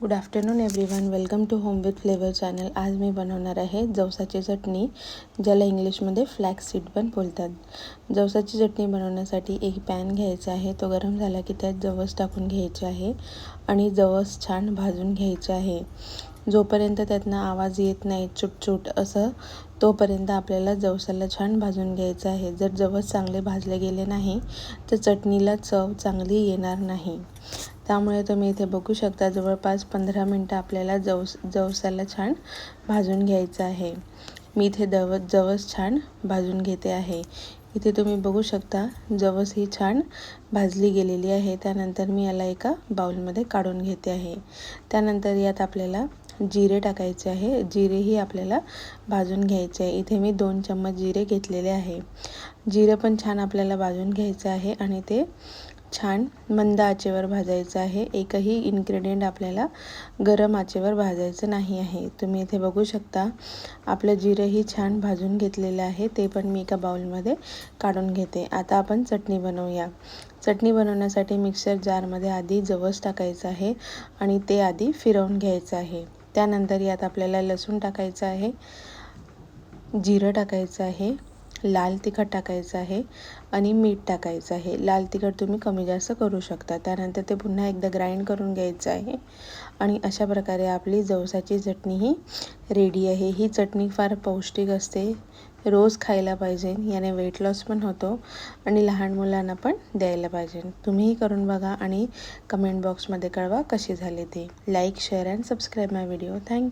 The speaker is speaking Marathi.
Good afternoon everyone, welcome to Home with Flavour channel. आज मी बनवणार आहे जवसाची चटणी, ज्याला इंग्लिशमध्ये फ्लॅक्स सीड पण बोलतात। जवसाची चटणी बनवण्यासाठी एक पॅन घ्यायचा आहे। तो गरम झाला की त्यात जवस टाकून घ्यायचे आहे आणि जवस छान भाजून घ्यायचे आहे। जोपर्यंत त्यातनं आवाज येत नाही चुटचुट असं, तोपर्यंत आपल्याला जवसाला छान भाजून घ्यायचं आहे। जर जवस चांगले भाजले गेले नाही तर चटणीला चव चांगली येणार नाही। त्यामुळे तुम्ही इथे बघू शकता जवळपास 15 मिनिटं आपल्याला जवसाला छान भाजून घ्यायचं आहे। मी इथे जवस छान भाजून घेते आहे। इथे तुम्ही बघू शकता जवस ही छान भाजली गेलेली आहे। त्यानंतर मी याला एका बाउलमध्ये काढून घेते आहे। त्यानंतर यात आपल्याला जिरे टाकायचे आहे। जिरेही आपल्याला भाजून घ्यायचे आहे। इथे मी 2 चम्मच जिरे घेतलेले आहे। जिरे पण छान आपल्याला भाजून घ्यायचे आहे आणि ते छान मंद आचेवर भाजायचं आहे। एकही इन्ग्रेडियंट आपल्याला गरम आचेवर भाजायचं नाही आहे। तुम्ही इथे बघू शकता आपलं जिरेही छान भाजून घेतलेलं आहे। ते पण मी एका बाउलमध्ये काढून घेते। आता आपण चटणी बनवूया। चटणी बनवण्यासाठी मिक्सर जारमध्ये आधी जवस टाकायचं आहे आणि ते आधी फिरवून घ्यायचं आहे। त्यानंतर यात आपल्याला लसूण टाकायचं आहे, जिरं टाकायचं आहे, लाल तिखट टाकायचं आहे आणि मीठ टाकायचं आहे। लाल तिखट तुम्ही कमी जास्त करू शकता। त्यानंतर ते पुन्हा एकदा ग्राइंड करून घ्यायचं आहे आणि अशा प्रकारे आपली जवसाची चटणी ही रेडी आहे। ही चटणी फार पौष्टिक असते, रोज खायला पाहिजे। याने वेट लॉस पण होतो आणि लहान मुलांना पण द्यायला पाहिजे। तुम्हीही करून बघा आणि कमेंट बॉक्समध्ये कळवा कशी झाली ते। Like, share and subscribe my video. Thank you.